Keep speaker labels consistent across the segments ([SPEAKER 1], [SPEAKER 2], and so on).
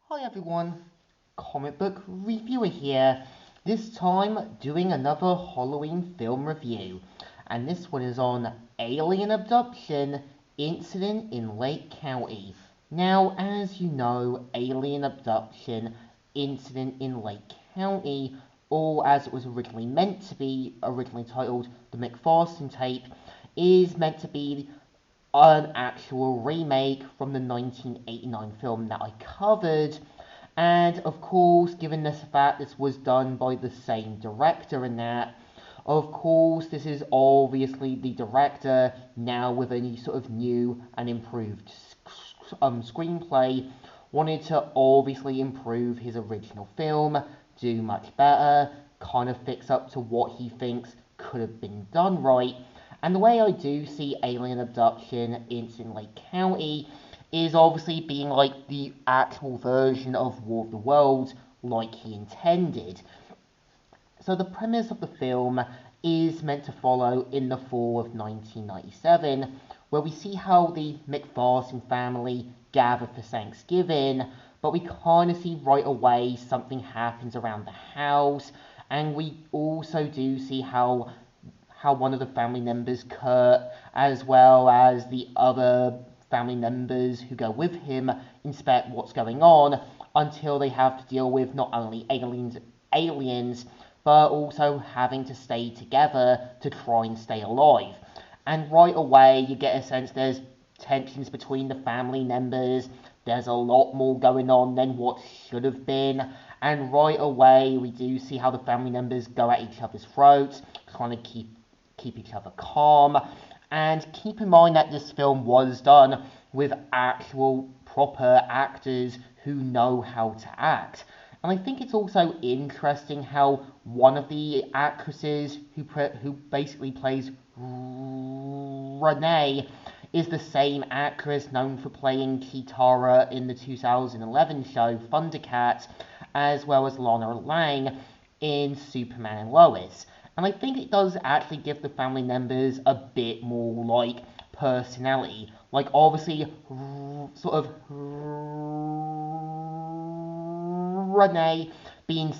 [SPEAKER 1] Hi everyone, comic book reviewer here. This time doing another Halloween film review, and this one is on Alien Abduction Incident in Lake County. Now, as you know, Alien Abduction Incident in Lake County, or as it was originally meant to be, originally titled The McPherson Tape, is meant to be an actual remake from the 1989 film that I covered. And of course, given this fact this was done by the same director and that, of course, this is obviously the director now with a sort of new and improved screenplay, wanted to obviously improve his original film, do much better, kind of fix up to what he thinks could have been done right. And the way I do see Alien Abduction in Lake County is obviously being like the actual version of War of the Worlds, like he intended. So the premise of the film is meant to follow in the fall of 1997, where we see how the McPherson family gather for Thanksgiving, but we kind of see right away something happens around the house, and we also do see how one of the family members, Kurt, as well as the other family members who go with him, inspect what's going on until they have to deal with not only aliens, but also having to stay together to try and stay alive. And right away, you get a sense there's tensions between the family members. There's a lot more going on than what should have been. And right away, we do see how the family members go at each other's throats, trying to keep each other calm. And keep in mind that this film was done with actual proper actors who know how to act. And I think it's also interesting how one of the actresses who basically plays Renee is the same actress known for playing Kitara in the 2011 show Thundercats, as well as Lana Lang in Superman and Lois. And I think it does actually give the family members a bit more, like, personality. Like, obviously, sort of Renee being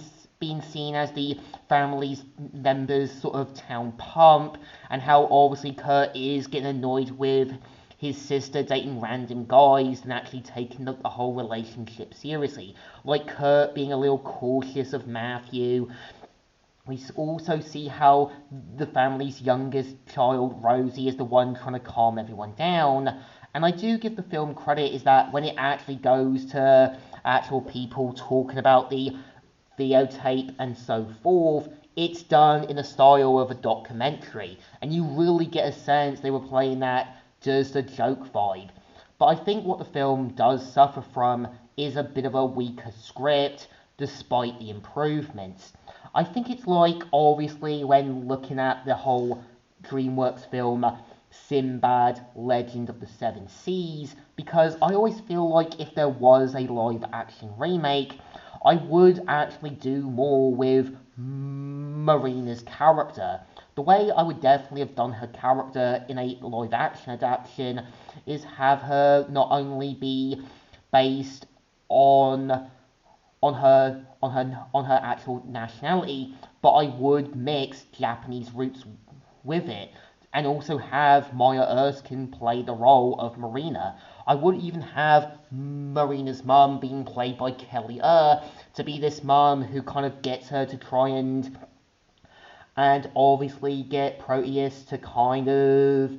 [SPEAKER 1] seen as the family's members' sort of town pump, and how obviously Kurt is getting annoyed with his sister dating random guys and actually taking the whole relationship seriously. Like Kurt being a little cautious of Matthew. We also see how the family's youngest child, Rosie, is the one trying to calm everyone down. And I do give the film credit is that when it actually goes to actual people talking about the videotape and so forth, it's done in the style of a documentary. And you really get a sense they were playing that just a joke vibe. But I think what the film does suffer from is a bit of a weaker script, despite the improvements. I think it's like, obviously, when looking at the whole DreamWorks film Sinbad Legend of the Seven Seas, because I always feel like if there was a live action remake, I would actually do more with Marina's character. The way I would definitely have done her character in a live action adaptation is have her not only be based on her actual nationality, but I would mix Japanese roots with it, and also have Maya Erskine play the role of Marina. I would even have Marina's mum being played by Kelly to be this mum who kind of gets her to try and obviously get Proteus to kind of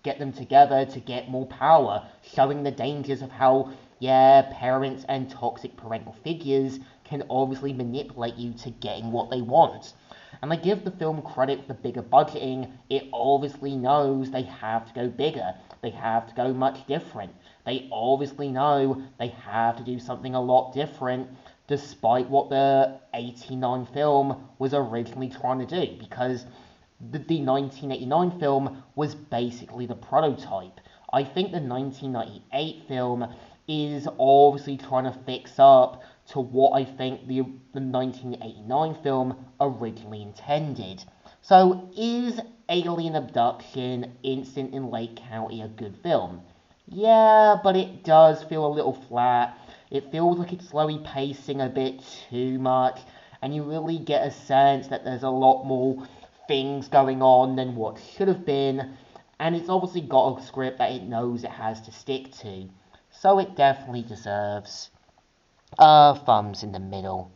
[SPEAKER 1] get them together to get more power, showing the dangers of how, yeah, parents and toxic parental figures can obviously manipulate you to getting what they want. And I give the film credit for bigger budgeting. It obviously knows they have to go bigger. They have to go much different. They obviously know they have to do something a lot different, despite what the 89 film was originally trying to do, because the 1989 film was basically the prototype. I think the 1998 film is obviously trying to fix up to what I think the 1989 film originally intended. So, is Alien Abduction Incident in Lake County a good film? Yeah, but it does feel a little flat. It feels like it's slowly pacing a bit too much, and you really get a sense that there's a lot more things going on than what should have been, and it's obviously got a script that it knows it has to stick to, so it definitely deserves thumbs in the middle.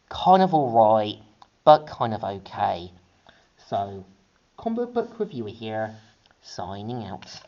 [SPEAKER 1] Kind of alright, but kind of okay. So, comic book reviewer here, signing out.